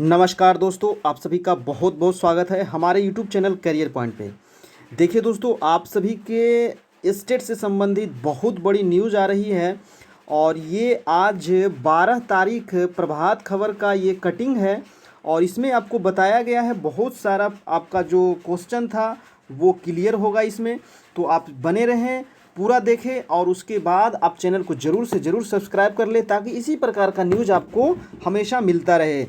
नमस्कार दोस्तों, आप सभी का बहुत बहुत स्वागत है हमारे YouTube चैनल करियर पॉइंट पे। देखिए दोस्तों, आप सभी के स्टेट से संबंधित बहुत बड़ी न्यूज़ आ रही है और ये आज 12 तारीख प्रभात खबर का ये कटिंग है और इसमें आपको बताया गया है बहुत सारा आपका जो क्वेश्चन था वो क्लियर होगा इसमें। तो आप बने रहें, पूरा देखें और उसके बाद आप चैनल को ज़रूर से ज़रूर सब्सक्राइब कर लें ताकि इसी प्रकार का न्यूज़ आपको हमेशा मिलता रहे।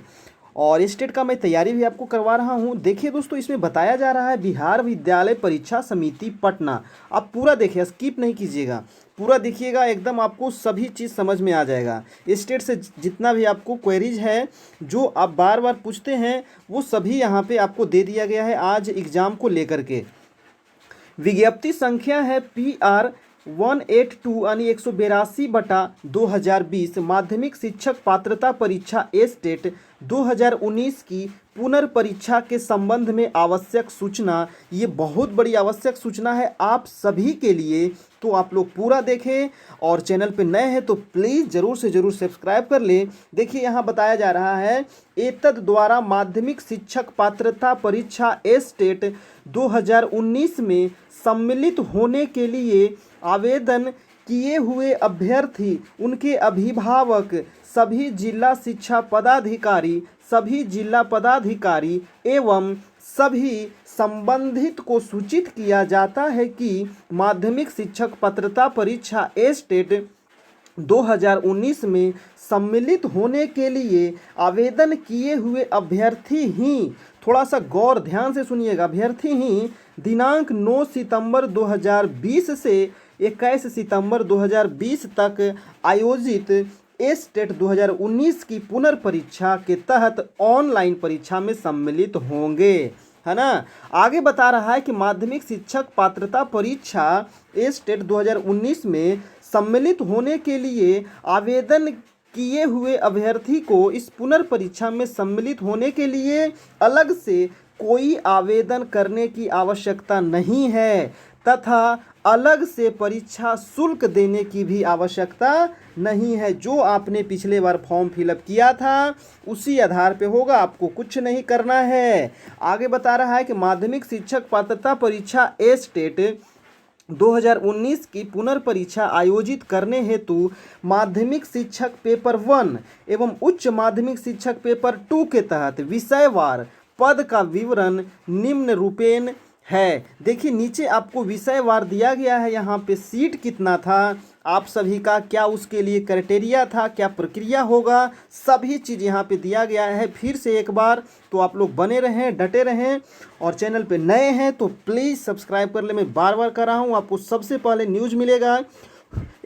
और स्टेट का मैं तैयारी भी आपको करवा रहा हूँ। देखिए दोस्तों, इसमें बताया जा रहा है बिहार विद्यालय परीक्षा समिति पटना। आप पूरा देखिए, स्किप नहीं कीजिएगा, पूरा देखिएगा, एकदम आपको सभी चीज़ समझ में आ जाएगा। स्टेट से जितना भी आपको क्वेरीज है जो आप बार बार पूछते हैं वो सभी यहाँ पे आपको दे दिया गया है आज एग्ज़ाम को लेकर के। विज्ञप्ति संख्या है PR 182 यानी 182/2020 माध्यमिक शिक्षक पात्रता परीक्षा स्टेट 2019 की पुनर्परीक्षा के संबंध में आवश्यक सूचना। ये बहुत बड़ी आवश्यक सूचना है आप सभी के लिए, तो आप लोग पूरा देखें और चैनल पे नए हैं तो प्लीज़ ज़रूर से ज़रूर सब्सक्राइब कर लें। देखिए यहाँ बताया जा रहा है एतद द्वारा माध्यमिक शिक्षक पात्रता परीक्षा स्टेट 2019 में सम्मिलित होने के लिए आवेदन किए हुए अभ्यर्थी, उनके अभिभावक, सभी जिला शिक्षा पदाधिकारी, सभी जिला पदाधिकारी एवं सभी संबंधित को सूचित किया जाता है कि माध्यमिक शिक्षक पात्रता परीक्षा स्टेट 2019 में सम्मिलित होने के लिए आवेदन किए हुए अभ्यर्थी ही, थोड़ा सा गौर ध्यान से सुनिएगा, अभ्यर्थी ही दिनांक 9 सितंबर 2020 से 21 सितंबर 2020 तक आयोजित स्टेट 2019 की पुनर्परीक्षा के तहत ऑनलाइन परीक्षा में सम्मिलित होंगे, है ना। आगे बता रहा है कि माध्यमिक शिक्षक पात्रता परीक्षा स्टेट 2019 में सम्मिलित होने के लिए आवेदन किए हुए अभ्यर्थी को इस पुनर्परीक्षा में सम्मिलित होने के लिए अलग से कोई आवेदन करने की आवश्यकता नहीं है तथा अलग से परीक्षा शुल्क देने की भी आवश्यकता नहीं है। जो आपने पिछले बार फॉर्म फिलअप किया था उसी आधार पे होगा, आपको कुछ नहीं करना है। आगे बता रहा है कि माध्यमिक शिक्षक पात्रता परीक्षा स्टेट 2019 की पुनर्परीक्षा आयोजित करने हेतु माध्यमिक शिक्षक पेपर 1 एवं उच्च माध्यमिक शिक्षक पेपर 2 के तहत विषयवार पद का विवरण निम्न रूपेण है। देखिए नीचे आपको विषयवार दिया गया है, यहाँ पे सीट कितना था आप सभी का, क्या उसके लिए क्राइटेरिया था, क्या प्रक्रिया होगा, सभी चीज़ यहाँ पे दिया गया है। फिर से एक बार तो आप लोग बने रहें, डटे रहें और चैनल पे नए हैं तो प्लीज़ सब्सक्राइब कर ले। मैं बार बार कर रहा हूँ, आपको सबसे पहले न्यूज़ मिलेगा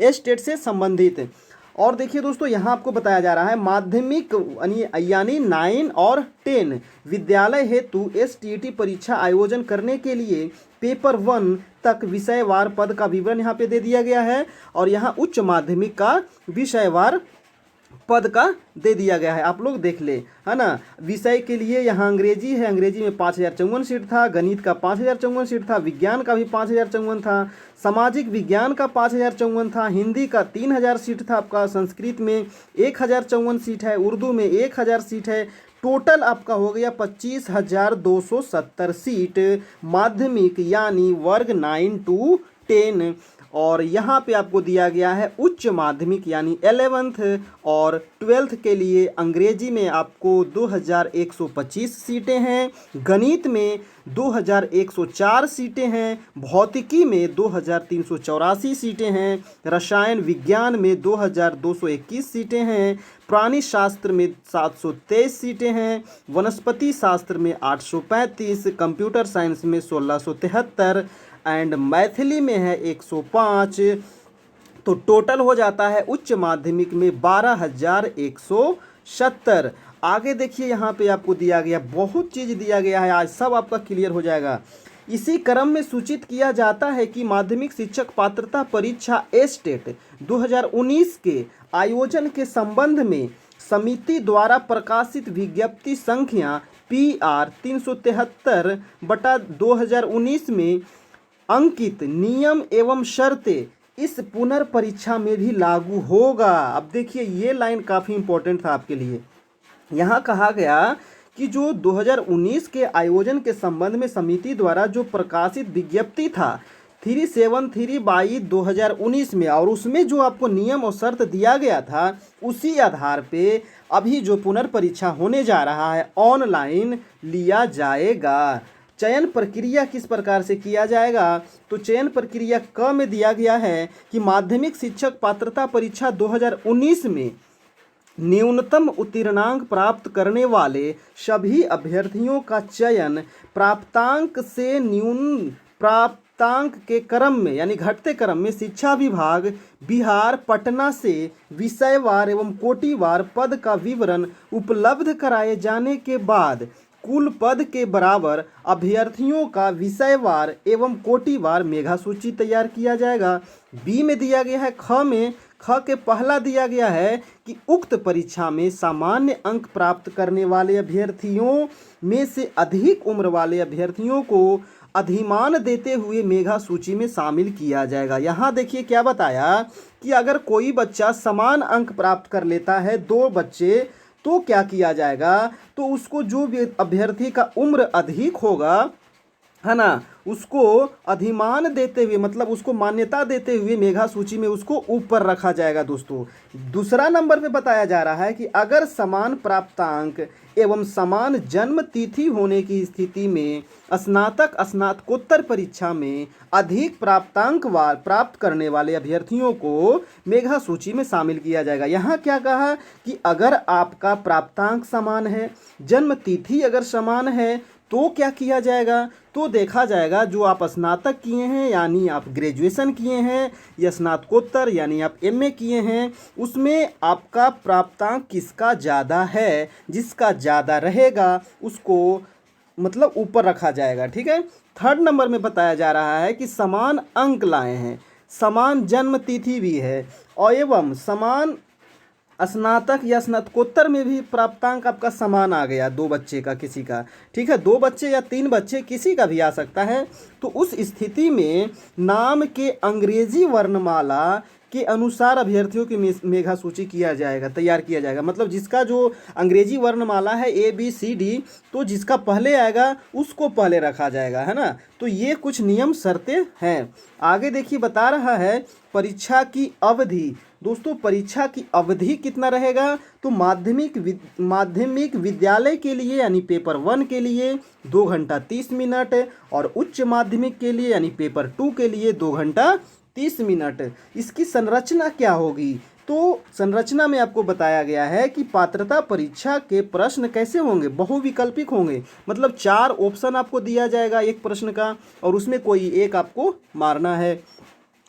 स्टेट से संबंधित। और देखिए दोस्तों, यहाँ आपको बताया जा रहा है माध्यमिक यानी 9 और 10 विद्यालय हेतु STET परीक्षा आयोजन करने के लिए पेपर 1 तक विषयवार पद का विवरण यहाँ पे दे दिया गया है और यहाँ उच्च माध्यमिक का विषयवार पद का दे दिया गया है, आप लोग देख ले, है ना। विषय के लिए यहाँ अंग्रेजी है, अंग्रेजी में 5054 सीट था, गणित का 5054 सीट था, विज्ञान का भी 5054 था, सामाजिक विज्ञान का 5054 था, हिंदी का 3000 सीट था आपका, संस्कृत में 1054 सीट है, उर्दू में 1000 सीट है। टोटल आपका हो गया 25,270 सीट माध्यमिक यानी वर्ग 9 to 10। और यहाँ पे आपको दिया गया है उच्च माध्यमिक यानी 11th और 12th के लिए अंग्रेजी में आपको 2125 सीटें हैं, गणित में 2104 सीटें हैं, भौतिकी में 2384 सीटें हैं, रसायन विज्ञान में 2221 सीटें हैं, प्राणी शास्त्र में 723 सीटें हैं, वनस्पति शास्त्र में 835, कंप्यूटर साइंस में 1673 एंड मैथिली में है 105। तो टोटल हो जाता है उच्च माध्यमिक में 12,170। आगे देखिए यहाँ पे आपको दिया गया बहुत चीज़ दिया गया है, आज सब आपका क्लियर हो जाएगा। इसी क्रम में सूचित किया जाता है कि माध्यमिक शिक्षक पात्रता परीक्षा स्टेट 2019 के आयोजन के संबंध में समिति द्वारा प्रकाशित विज्ञप्ति संख्या PR 373/2019 में अंकित नियम एवं शर्तें इस पुनर्परीक्षा में भी लागू होगा। अब देखिए ये लाइन काफ़ी इंपॉर्टेंट था आपके लिए। यहाँ कहा गया कि जो 2019 के आयोजन के संबंध में समिति द्वारा जो प्रकाशित विज्ञप्ति था 373/2019 में, और उसमें जो आपको नियम और शर्त दिया गया था उसी आधार पे अभी जो पुनर्परीक्षा होने जा रहा है ऑनलाइन लिया जाएगा। चयन प्रक्रिया किस प्रकार से किया जाएगा? तो चयन प्रक्रिया क में दिया गया है कि माध्यमिक शिक्षक पात्रता परीक्षा 2019 में न्यूनतम उत्तीर्णांक प्राप्त करने वाले सभी अभ्यर्थियों का चयन प्राप्तांक से न्यून प्राप्तांक के क्रम में यानी घटते क्रम में शिक्षा विभाग बिहार पटना से विषयवार एवं कोटिवार पद का विवरण उपलब्ध कराए जाने के बाद कुल पद के बराबर अभ्यर्थियों का विषयवार एवं कोटिवार मेघा सूची तैयार किया जाएगा। बी में दिया गया है ख के पहला दिया गया है कि उक्त परीक्षा में सामान्य अंक प्राप्त करने वाले अभ्यर्थियों में से अधिक उम्र वाले अभ्यर्थियों को अधिमान देते हुए मेघा सूची में शामिल किया जाएगा। यहाँ देखिए क्या बताया कि अगर कोई बच्चा समान अंक प्राप्त कर लेता है, दो बच्चे, तो क्या किया जाएगा? तो उसको जो भी अभ्यर्थी का उम्र अधिक होगा, है ना, उसको अधिमान देते हुए मतलब उसको मान्यता देते हुए मेघा सूची में उसको ऊपर रखा जाएगा। दोस्तों दूसरा नंबर पे बताया जा रहा है कि अगर समान प्राप्तांक एवं समान जन्म तिथि होने की स्थिति में स्नातक स्नातकोत्तर परीक्षा में अधिक प्राप्तांक प्राप्त करने वाले अभ्यर्थियों को मेघा सूची में शामिल किया जाएगा। यहाँ क्या कहा कि अगर आपका प्राप्तांक समान है, जन्म तिथि अगर समान है, तो क्या किया जाएगा? तो देखा जाएगा जो आप स्नातक किए हैं यानी आप ग्रेजुएशन किए हैं या स्नातकोत्तर यानी आप एमए किए हैं, उसमें आपका प्राप्तांक किसका ज़्यादा है, जिसका ज़्यादा रहेगा उसको मतलब ऊपर रखा जाएगा। ठीक है। थर्ड नंबर में बताया जा रहा है कि समान अंक लाए हैं, समान जन्म तिथि भी है और एवं समान स्नातक या स्नातकोत्तर में भी प्राप्तांक आपका समान आ गया, दो बच्चे का किसी का, ठीक है, दो बच्चे या तीन बच्चे किसी का भी आ सकता है। तो उस स्थिति में नाम के अंग्रेजी वर्णमाला के अनुसार अभ्यर्थियों की मेघा सूची तैयार किया जाएगा। मतलब जिसका जो अंग्रेजी वर्णमाला है ABCD, तो जिसका पहले आएगा उसको पहले रखा जाएगा, है ना। तो ये कुछ नियम शर्तें हैं। आगे देखिए बता रहा है परीक्षा की अवधि। दोस्तों परीक्षा की अवधि कितना रहेगा? तो माध्यमिक विद्यालय के लिए यानी पेपर 1 के लिए 2 घंटा 30 मिनट और उच्च माध्यमिक के लिए यानी पेपर 2 के लिए 2 घंटा 30 मिनट। इसकी संरचना क्या होगी? तो संरचना में आपको बताया गया है कि पात्रता परीक्षा के प्रश्न कैसे होंगे, बहुविकल्पिक होंगे। मतलब 4 ऑप्शन आपको दिया जाएगा एक प्रश्न का और उसमें कोई एक आपको मारना है।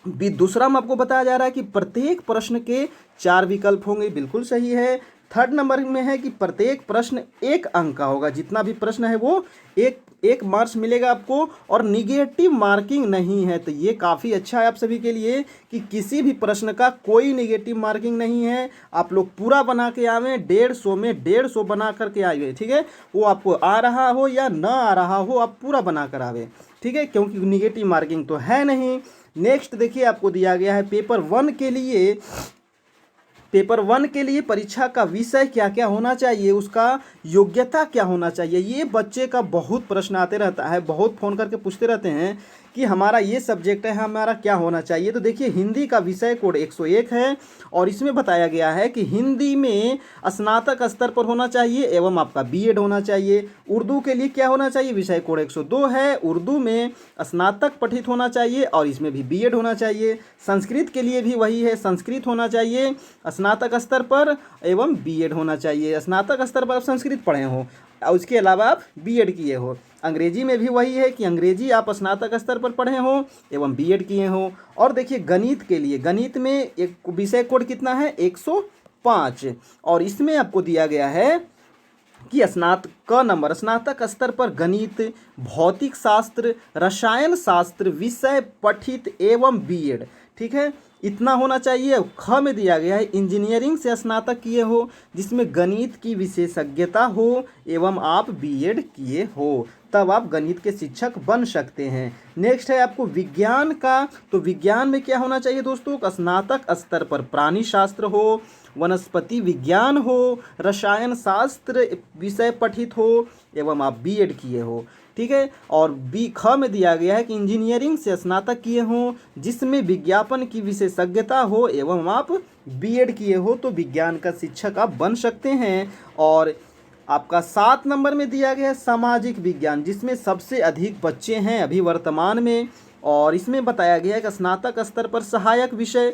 दूसरा में आपको बताया जा रहा है कि प्रत्येक प्रश्न के 4 विकल्प होंगे, बिल्कुल सही है। थर्ड नंबर में है कि प्रत्येक प्रश्न 1 अंक का होगा, जितना भी प्रश्न है वो एक मार्क्स मिलेगा आपको और निगेटिव मार्किंग नहीं है। तो ये काफ़ी अच्छा है आप सभी के लिए कि किसी भी प्रश्न का कोई निगेटिव मार्किंग नहीं है। आप लोग पूरा बना के आवे, 150 में 150 बना करके आइए, ठीक है। वो आपको आ रहा हो या ना आ रहा हो, आप पूरा बना कर आवे, ठीक है, क्योंकि निगेटिव मार्किंग तो है नहीं। नेक्स्ट देखिए आपको दिया गया है पेपर 1 के लिए परीक्षा का विषय क्या क्या होना चाहिए, उसका योग्यता क्या होना चाहिए। ये बच्चे का बहुत प्रश्न आते रहता है, बहुत फ़ोन करके पूछते रहते हैं कि हमारा ये सब्जेक्ट है, हमारा क्या होना चाहिए। तो देखिए हिंदी का विषय कोड 101 है और इसमें बताया गया है कि हिंदी में स्नातक स्तर पर होना चाहिए एवं आपका बीएड होना चाहिए। उर्दू के लिए क्या होना चाहिए? विषय कोड 102 है, उर्दू में स्नातक पठित होना चाहिए और इसमें भी बीएड होना चाहिए। संस्कृत के लिए भी वही है, संस्कृत होना चाहिए स्नातक स्तर पर एवं बीएड होना चाहिए। स्नातक स्तर पर आप संस्कृत पढ़े हो और उसके अलावा आप बीएड किए हो। अंग्रेजी में भी वही है कि अंग्रेजी आप स्नातक स्तर पर पढ़े हो एवं बीएड किए हो। और देखिए गणित के लिए, गणित में एक विषय कोड कितना है? 105 और इसमें आपको दिया गया है कि स्नातक स्तर पर गणित, भौतिक शास्त्र, रसायन शास्त्र विषय पठित एवं बीएड, ठीक है। इतना होना चाहिए। ख में दिया गया है इंजीनियरिंग से स्नातक किए हो जिसमें गणित की विशेषज्ञता हो एवं आप बीएड किए हो, तब आप गणित के शिक्षक बन सकते हैं। नेक्स्ट है आपको विज्ञान का, तो विज्ञान में क्या होना चाहिए दोस्तों, स्नातक स्तर पर प्राणी शास्त्र हो, वनस्पति विज्ञान हो, रसायन शास्त्र विषय पठित हो एवं आप बीएड किए हो। ठीक है। और बी ख में दिया गया है कि इंजीनियरिंग से स्नातक किए हों जिसमें विज्ञापन की विशेषज्ञता हो एवं आप बीएड किए हो, तो विज्ञान का शिक्षक आप बन सकते हैं। और आपका 7 नंबर में दिया गया है सामाजिक विज्ञान, जिसमें सबसे अधिक बच्चे हैं अभी वर्तमान में, और इसमें बताया गया है कि स्नातक स्तर पर सहायक विषय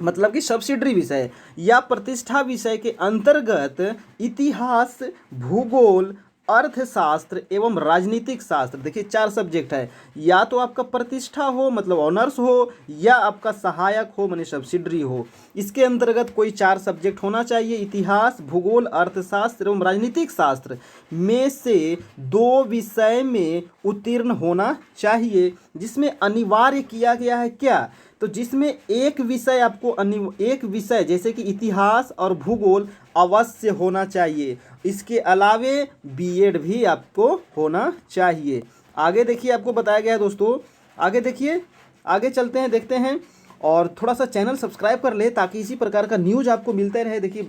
मतलब कि सब्सिडरी विषय या प्रतिष्ठा विषय के अंतर्गत इतिहास, भूगोल, अर्थशास्त्र एवं राजनीतिक शास्त्र, देखिए 4 सब्जेक्ट है, या तो आपका प्रतिष्ठा हो मतलब ऑनर्स हो, या आपका सहायक हो माने सब्सिडरी हो। इसके अंतर्गत कोई 4 सब्जेक्ट होना चाहिए, इतिहास, भूगोल, अर्थशास्त्र एवं राजनीतिक शास्त्र में से 2 विषय में उत्तीर्ण होना चाहिए, जिसमें अनिवार्य किया गया है क्या, तो जिसमें एक विषय आपको एक विषय जैसे कि इतिहास और भूगोल अवश्य होना चाहिए। इसके अलावे बीएड भी आपको होना चाहिए। आगे देखिए आपको बताया गया है दोस्तों, आगे देखिए, आगे चलते हैं, देखते हैं, और थोड़ा सा चैनल सब्सक्राइब कर ले ताकि इसी प्रकार का न्यूज़ आपको मिलते रहे। देखिए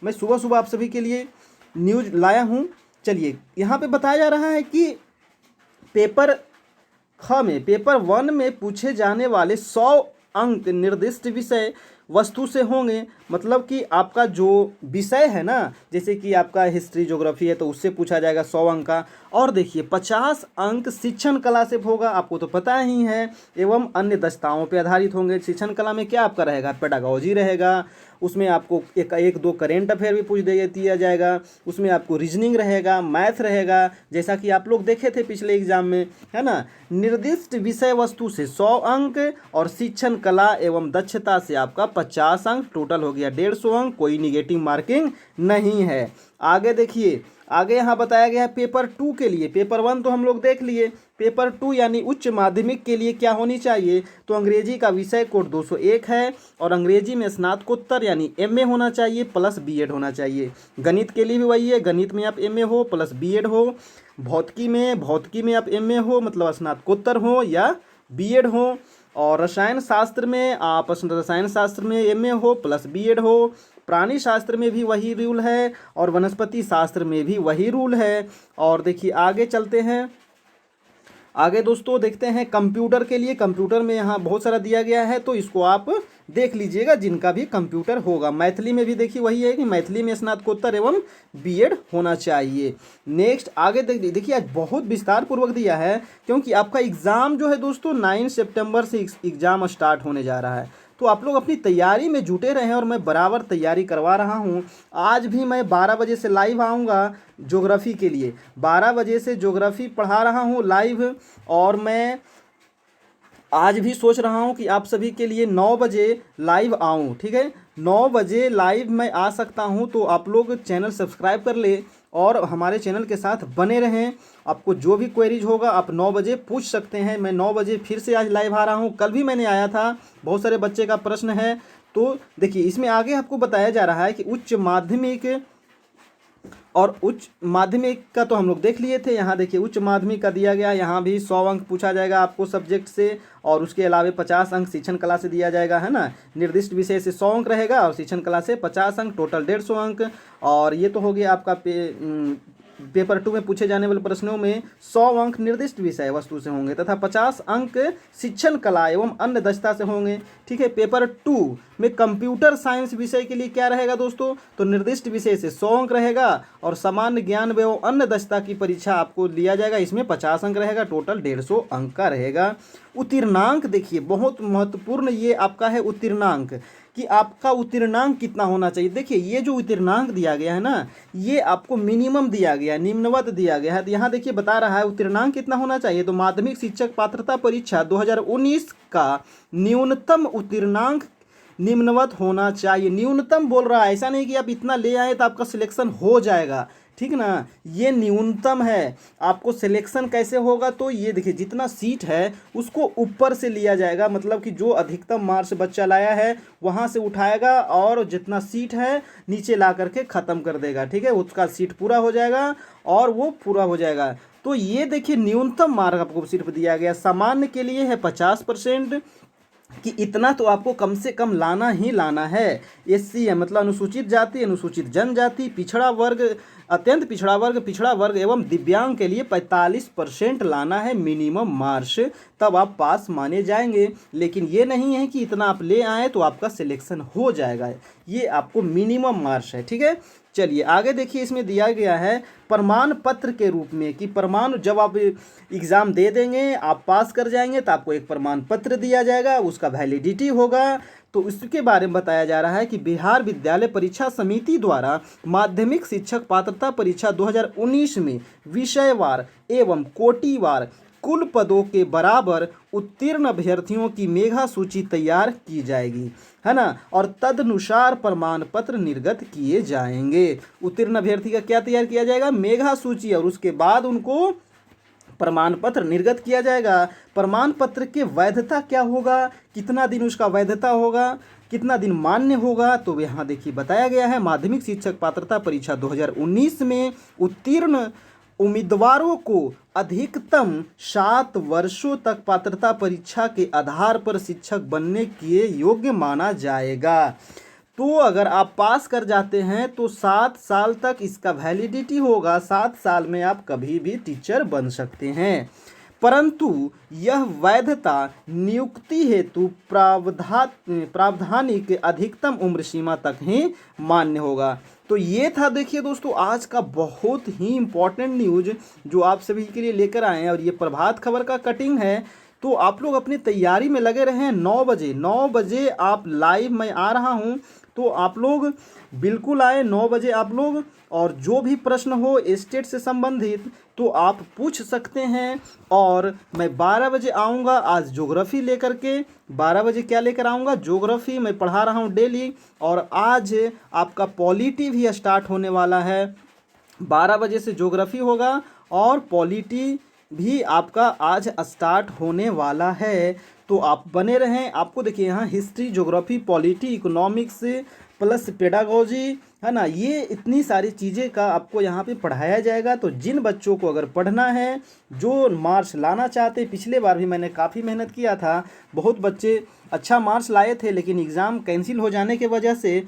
मैं सुबह सुबह आप सभी के लिए न्यूज़ लाया हूँ। चलिए यहाँ पे बताया जा रहा है कि पेपर 1 में पूछे जाने वाले 100 अंक निर्दिष्ट विषय वस्तु से होंगे, मतलब कि आपका जो विषय है ना, जैसे कि आपका हिस्ट्री ज्योग्राफी है तो उससे पूछा जाएगा 100 अंक का। और देखिए 50 अंक शिक्षण कला से होगा, आपको तो पता ही है, एवं अन्य दस्ताओं पे आधारित होंगे। शिक्षण कला में क्या आपका रहेगा, पेडागोजी रहेगा, उसमें आपको एक दो करेंट अफेयर भी पूछ दिया जाएगा, उसमें आपको रीजनिंग रहेगा, मैथ रहेगा, जैसा कि आप लोग देखे थे पिछले एग्जाम में, है ना। निर्दिष्ट विषय वस्तु से 100 अंक और शिक्षण कला एवं दक्षता से आपका 50 अंक, टोटल हो गया 150 अंक, कोई निगेटिव मार्किंग नहीं है। आगे देखिए, आगे यहाँ बताया गया है पेपर 2 के लिए। पेपर 1 तो हम लोग देख लिए, पेपर 2 यानी उच्च माध्यमिक के लिए क्या होनी चाहिए, तो अंग्रेजी का विषय कोड 201 है, और अंग्रेजी में स्नातकोत्तर यानी एमए होना चाहिए प्लस बीएड होना चाहिए। गणित के लिए भी वही है, गणित में आप एमए हो प्लस बीएड हो। भौतिकी में आप एमए हो मतलब स्नातकोत्तर हो या बीएड हो। और रसायन शास्त्र में आप रसायन शास्त्र में एमए हो प्लस बीएड हो। प्राणी शास्त्र में भी वही रूल है, और वनस्पति शास्त्र में भी वही रूल है। और देखिए आगे चलते हैं, आगे दोस्तों देखते हैं कंप्यूटर के लिए। कंप्यूटर में यहाँ बहुत सारा दिया गया है, तो इसको आप देख लीजिएगा जिनका भी कंप्यूटर होगा। मैथिली में भी देखिए वही है कि मैथिली में स्नातकोत्तर एवं बीएड होना चाहिए। नेक्स्ट आगे देखिए आज बहुत विस्तार पूर्वक दिया है, क्योंकि आपका एग्ज़ाम जो है दोस्तों 9 सितंबर से एग्ज़ाम स्टार्ट होने जा रहा है, तो आप लोग अपनी तैयारी में जुटे रहें, और मैं बराबर तैयारी करवा रहा हूँ। आज भी मैं 12 बजे से लाइव आऊँगा ज्योग्राफी के लिए, 12 बजे से ज्योग्राफी पढ़ा रहा हूँ लाइव, और मैं आज भी सोच रहा हूँ कि आप सभी के लिए 9 बजे लाइव आऊँ। ठीक है, 9 बजे लाइव मैं आ सकता हूँ, तो आप लोग चैनल सब्सक्राइब कर ले और हमारे चैनल के साथ बने रहें। आपको जो भी क्वेरीज होगा आप 9 बजे पूछ सकते हैं। मैं 9 बजे फिर से आज लाइव आ रहा हूँ, कल भी मैंने आया था, बहुत सारे बच्चे का प्रश्न है। तो देखिए इसमें आगे आपको बताया जा रहा है कि उच्च माध्यमिक और उच्च माध्यमिक का तो हम लोग देख लिए थे। यहाँ देखिए उच्च माध्यमिक का दिया गया, यहाँ भी 100 अंक पूछा जाएगा आपको सब्जेक्ट से, और उसके अलावे 50 अंक शिक्षण कला से दिया जाएगा, है ना। निर्दिष्ट विषय से 100 अंक रहेगा और शिक्षण कला से 50 अंक, टोटल 150 अंक। और ये तो हो गया आपका पेपर 2 में पूछे जाने वाले प्रश्नों में 100 अंक निर्दिष्ट विषय वस्तु से होंगे तथा 50 अंक शिक्षण कला एवं अन्य दक्षता से होंगे। ठीक है, पेपर 2 में कंप्यूटर साइंस विषय के लिए क्या रहेगा दोस्तों, तो निर्दिष्ट विषय से 100 अंक रहेगा, और सामान्य ज्ञान एवं अन्य दक्षता की परीक्षा आपको लिया जाएगा, इसमें 50 अंक रहेगा, टोटल 150 अंक का रहेगा। उत्तीर्णांक देखिए बहुत महत्वपूर्ण ये आपका है उत्तीर्णांक, कि आपका उत्तीर्णांक कितना होना चाहिए। देखिए ये जो उत्तीर्णांक दिया गया है ना, ये आपको मिनिमम दिया गया है, निम्नवत दिया गया है। तो यहाँ देखिए बता रहा है उत्तीर्णांक कितना होना चाहिए, तो माध्यमिक शिक्षक पात्रता परीक्षा 2019 का न्यूनतम उत्तीर्णांक निम्नवत होना चाहिए। न्यूनतम बोल रहा है, ऐसा नहीं कि आप इतना ले आए तो आपका सिलेक्शन हो जाएगा, ठीक ना। ये न्यूनतम है। आपको सिलेक्शन कैसे होगा, तो ये देखिए जितना सीट है उसको ऊपर से लिया जाएगा, मतलब कि जो अधिकतम मार्क्स बच्चा लाया है वहाँ से उठाएगा और जितना सीट है नीचे ला करके ख़त्म कर देगा, ठीक है। उसका सीट पूरा हो जाएगा और वो पूरा हो जाएगा। तो ये देखिए न्यूनतम मार्क आपको सिर्फ दिया गया। सामान्य के लिए है 50%, कि इतना तो आपको कम से कम लाना ही लाना है। एससी है मतलब अनुसूचित जाति, अनुसूचित जनजाति, पिछड़ा वर्ग, अत्यंत पिछड़ा वर्ग एवं दिव्यांग के लिए 45% लाना है मिनिमम मार्क्स, तब आप पास माने जाएंगे। लेकिन ये नहीं है कि इतना आप ले आए तो आपका सिलेक्शन हो जाएगा, ये आपको मिनिमम मार्क्स है, ठीक है। चलिए आगे देखिए, इसमें दिया गया है प्रमाण पत्र के रूप में, कि प्रमाण जब आप एग्ज़ाम दे देंगे, आप पास कर जाएंगे तो आपको एक प्रमाण पत्र दिया जाएगा, उसका वैलिडिटी होगा। तो इसके बारे में बताया जा रहा है कि बिहार विद्यालय परीक्षा समिति द्वारा माध्यमिक शिक्षक पात्रता परीक्षा 2019 में विषयवार एवं कोटिवार कुल पदों के बराबर उत्तीर्ण अभ्यर्थियों की मेघा सूची तैयार की जाएगी, है ना, और तदनुसार प्रमाण पत्र निर्गत किए जाएंगे। उत्तीर्ण अभ्यर्थी का क्या तैयार किया जाएगा, मेघा सूची, और उसके बाद उनको प्रमाण पत्र निर्गत किया जाएगा। प्रमाण पत्र की वैधता क्या होगा, कितना दिन उसका वैधता होगा, कितना दिन मान्य होगा, तो यहाँ देखिए बताया गया है। माध्यमिक शिक्षक पात्रता परीक्षा 2019 में उत्तीर्ण उम्मीदवारों को अधिकतम 7 वर्षों तक पात्रता परीक्षा के आधार पर शिक्षक बनने के योग्य माना जाएगा। तो अगर आप पास कर जाते हैं तो 7 साल तक इसका वैलिडिटी होगा, 7 साल में आप कभी भी टीचर बन सकते हैं। परंतु यह वैधता नियुक्ति हेतु प्रावधानिक अधिकतम उम्र सीमा तक ही मान्य होगा। तो ये था देखिए दोस्तों आज का बहुत ही इम्पोर्टेंट न्यूज़ जो आप सभी के लिए लेकर आए हैं, और ये प्रभात खबर का कटिंग है। तो आप लोग अपनी तैयारी में लगे रहें। 9 बजे आप लाइव मैं आ रहा हूँ, तो आप लोग बिल्कुल आए 9 बजे आप लोग, और जो भी प्रश्न हो स्टेट से संबंधित तो आप पूछ सकते हैं। और मैं 12 बजे आऊँगा आज ज्योग्राफी लेकर के। 12 बजे क्या लेकर आऊँगा, ज्योग्राफी मैं पढ़ा रहा हूँ डेली, और आज आपका पॉलिटी भी स्टार्ट होने वाला है। 12 बजे से ज्योग्राफी होगा और पॉलिटी भी आपका आज स्टार्ट होने वाला है। तो आप बने रहें। आपको देखिए यहाँ history, geography, polity, economics plus pedagogy, है ना, ये इतनी सारी चीज़ें का आपको यहाँ पे पढ़ाया जाएगा। तो जिन बच्चों को अगर पढ़ना है, जो मार्क्स लाना चाहते, पिछले बार भी मैंने काफ़ी मेहनत किया था, बहुत बच्चे अच्छा मार्क्स लाए थे, लेकिन एग्ज़ाम कैंसिल हो जाने के वजह से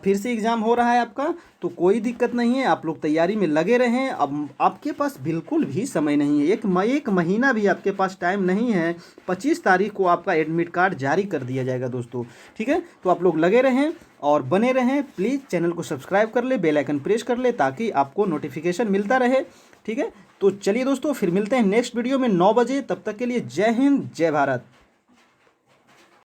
फिर से एग्ज़ाम हो रहा है आपका। तो कोई दिक्कत नहीं है, आप लोग तैयारी में लगे रहें। अब आपके पास बिल्कुल भी समय नहीं है, एक महीना भी आपके पास टाइम नहीं है। 25 तारीख को आपका एडमिट कार्ड जारी कर दिया जाएगा दोस्तों, ठीक है। तो आप लोग लगे रहें और बने रहें। प्लीज़ चैनल को सब्सक्राइब कर ले, बेल आइकन प्रेस कर ले, ताकि आपको नोटिफिकेशन मिलता रहे, ठीक है। तो चलिए दोस्तों फिर मिलते हैं नेक्स्ट वीडियो में 9 बजे। तब तक के लिए जय हिंद, जय भारत।